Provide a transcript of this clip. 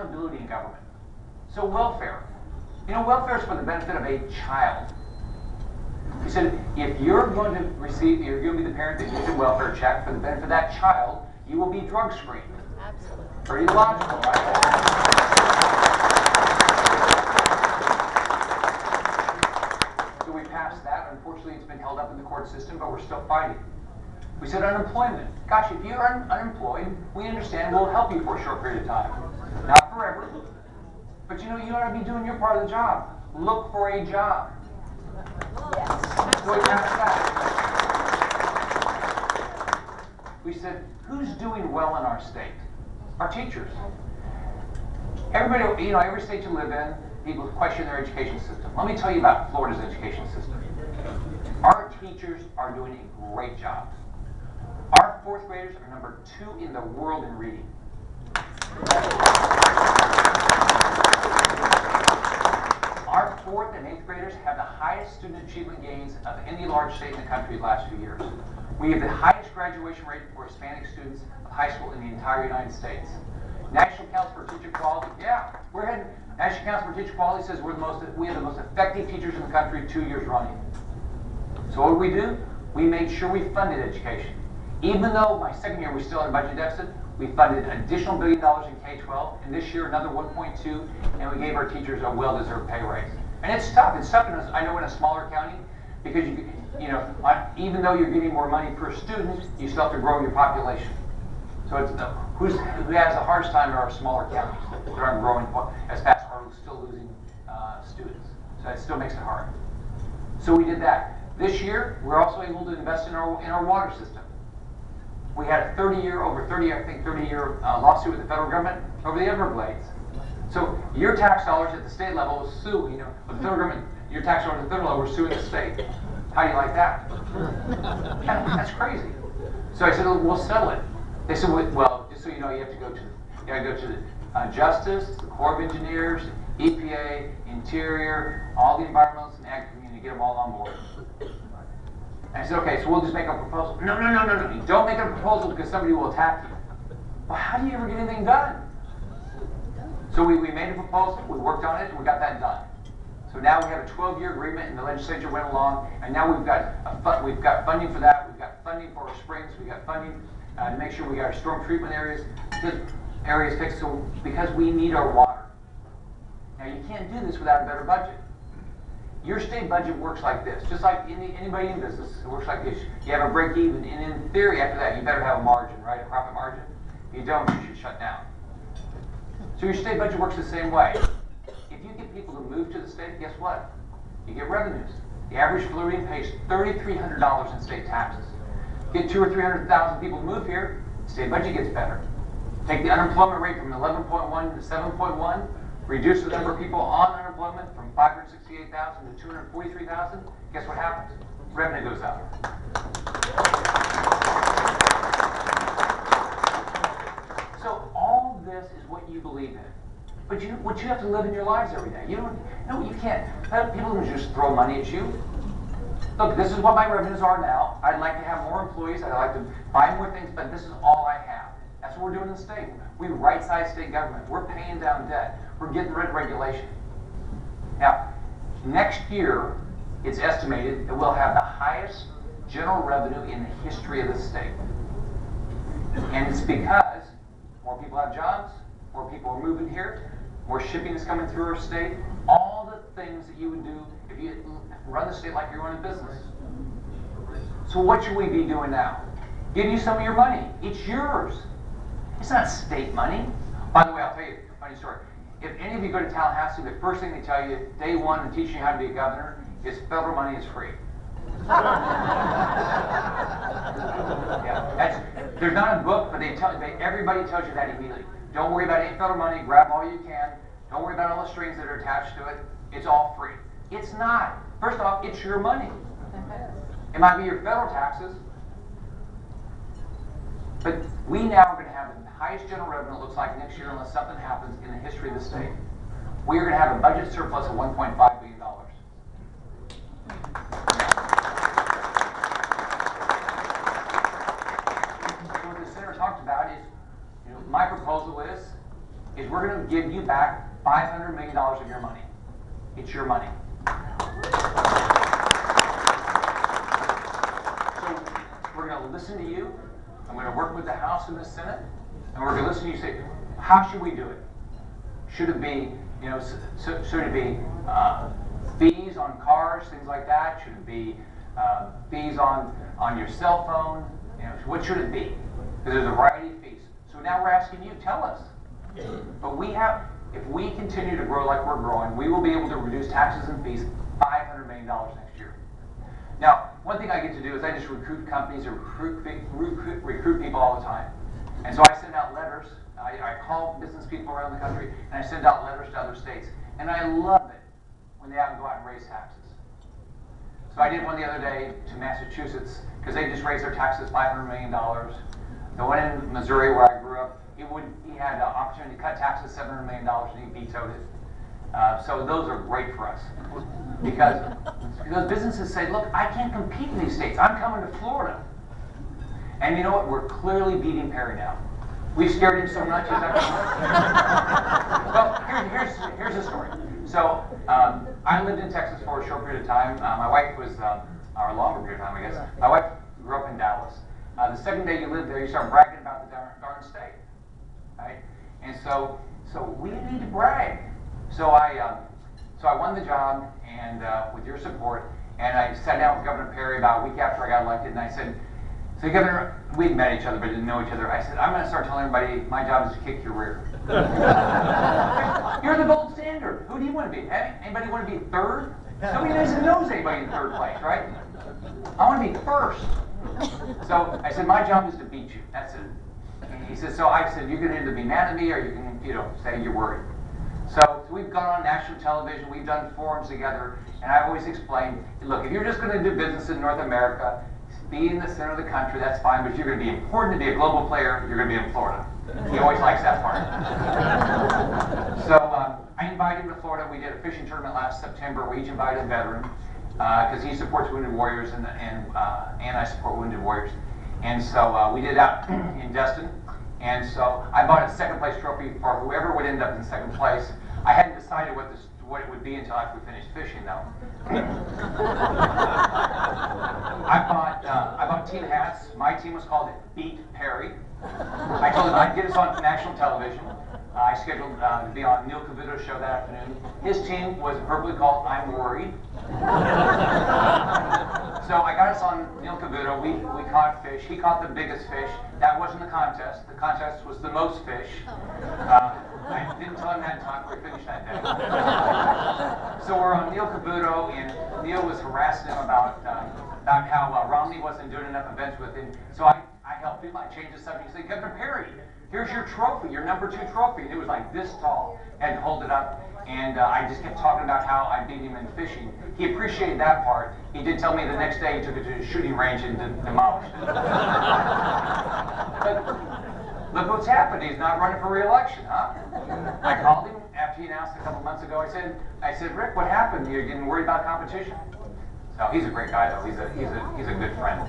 accountability in government. So welfare. You know, welfare is for the benefit of a child. He said, if you're going to receive, you're going to be the parent that gets a welfare check for the benefit of that child, you will be drug screened. Absolutely. Pretty logical, right? So we passed that. Unfortunately, it's been held up in the court system, but we're still fighting. We said unemployment. Gosh, if you're unemployed, we understand we'll help you for a short period of time. Not forever. But you know, you ought to be doing your part of the job. Look for a job. Yes. So we passed that. We said, who's doing well in our state? Our teachers. Everybody, you know, every state you live in, people question their education system. Let me tell you about Florida's education system. Our teachers are doing a great job. Our fourth graders are number 2 in the world in reading. Our 4th and 8th graders have the highest student achievement gains of any large state in the country the last few years. We have the highest graduation rate for Hispanic students of high school in the entire United States. National Council for Teacher Quality, yeah, we're heading. National Council for Teacher Quality says we have the most effective teachers in the country 2 years running. So what did we do? We made sure we funded education. Even though my second year we still had a budget deficit, we funded an additional $1 billion in K-12, and this year another 1.2, and we gave our teachers a well-deserved pay raise. And it's tough. It's tough I know in a smaller county, because you know, even though you're getting more money per student, you still have to grow your population. So it's who has the hardest time are our smaller counties that aren't growing as fast or still losing students. So it still makes it hard. So we did that. This year, we're also able to invest in our water system. We had a 30-year lawsuit with the federal government over the Everglades. So your tax dollars at the state level was suing, you know, the federal government, your tax dollars at the federal level were suing the state. How do you like that? That's crazy. So I said, we'll settle it. They said, well, just so you know, you have to go to the Justice, the Corps of Engineers, EPA, Interior, all the environmentalists and ag community, get them all on board. And I said, okay, so we'll just make a proposal. No. You don't make a proposal because somebody will attack you. Well, how do you ever get anything done? So we made a proposal, we worked on it, and we got that done. So now we have a 12-year agreement, and the legislature went along, and now we've got funding for that. We've got funding for our springs. We've got funding to make sure we got our storm treatment areas fixed. So because we need our water. Now you can't do this without a better budget. Your state budget works like this, just like anybody in business. It works like this. You have a break even, and in theory, after that, you better have a margin, right? A profit margin. If you don't, you should shut down. So your state budget works the same way. If you get people to move to the state, guess what? You get revenues. The average Floridian pays $3,300 in state taxes. Get 200,000 or 300,000 people to move here, the state budget gets better. Take the unemployment rate from 11.1 to 7.1, reduce the number of people on unemployment from 568,000 to 243,000. Guess what happens? Revenue goes up. So all this is what you believe in. But what you have to live in your lives every day. You can't. People don't just throw money at you. Look, this is what my revenues are now. I'd like to have more employees. I'd like to buy more things, but this is all I have. That's what we're doing in the state. We right-size state government. We're paying down debt. We're getting rid of regulation. Now, next year, it's estimated that we'll have the highest general revenue in the history of the state. And it's because more people have jobs, more people are moving here, more shipping is coming through our state, all the things that you would do if you run the state like you're running a business. So what should we be doing now? Give you some of your money. It's yours. It's not state money. By the way, I'll tell you a funny story. If any of you go to Tallahassee, the first thing they tell you, day one in teaching you how to be a governor, is federal money is free. Yeah, there's not a book, but everybody tells you that immediately. Don't worry about any federal money. Grab all you can. Don't worry about all the strings that are attached to it. It's all free. It's not. First off, it's your money. It might be your federal taxes, but we now are going to have the highest general revenue it looks like next year, unless something happens in the history of the state. We are going to have a budget surplus of $1.5 billion. So what the senator talked about is, my proposal is, is we're going to give you back $500 million of your money. It's your money. So we're going to listen to you. I'm going to work with the House and the Senate, and we're going to listen to you say, how should we do it? Should it be, should it be fees on cars, things like that? Should it be fees on your cell phone? What should it be? Because there's a variety of fees. So now we're asking you, tell us. But if we continue to grow like we're growing, we will be able to reduce taxes and fees $500 million next year. Now, one thing I get to do is I just recruit companies or recruit people all the time. And so I send out letters. I call business people around the country, and I send out letters to other states. And I love it when they have to go out and raise taxes. So I did one the other day to Massachusetts, because they just raised their taxes $500 million. The one in Missouri where I grew up, he had an opportunity to cut taxes $700 million, and he vetoed it. So those are great for us. Because businesses say, look, I can't compete in these states. I'm coming to Florida. And you know what? We're clearly beating Perry now. We've scared him so much. Well, here's the story. So I lived in Texas for a short period of time. My wife was, or a longer period of time, I guess. My wife grew up in Dallas. The second day you live there, you start bragging about the darn state, right? And so we didn't need to brag. So I won the job, and with your support, and I sat down with Governor Perry about a week after I got elected, and I said, so Governor, we'd met each other but didn't know each other. I said, I'm going to start telling everybody my job is to kick your rear. You're the gold standard. Who do you want to be? Anybody want to be third? Nobody knows anybody in third place, right? I want to be first. So I said, my job is to beat you. That's it. And he said, so I said, you can either be mad at me or you can, say you're worried. So we've gone on national television, we've done forums together, and I always explain, look, if you're just going to do business in North America, be in the center of the country, that's fine, but if you're going to be important to be a global player, you're going to be in Florida. He always likes that part. So I invited him to Florida. We did a fishing tournament last September. We each invited a veteran, because he supports Wounded Warriors, and I support Wounded Warriors. And so we did that in Destin. And so I bought a second place trophy for whoever would end up in second place. I hadn't decided what it would be until after we finished fishing, though. I bought team hats. My team was called Beat Perry. I told him I'd get us on national television. I scheduled to be on Neil Cavuto's show that afternoon. His team was appropriately called I'm Worried. So I got us on Neil Cavuto. We caught fish. He caught the biggest fish. That wasn't the contest. The contest was the most fish. I didn't tell him that time. We finished that day. So we're on Neil Cavuto, and Neil was harassing him about how Romney wasn't doing enough events with him. So I helped him. I changed the subject. He said, Governor Perry, here's your trophy, your #2 trophy. And it was like this tall. I had to hold it up. And I just kept talking about how I beat him in fishing. He appreciated that part. He did tell me the next day he took it to his shooting range and demolished it. But look what's happened. He's not running for re-election, huh? I called him after he announced a couple months ago. I said, Rick, what happened? You're getting worried about competition? So he's a great guy, though. He's a good friend.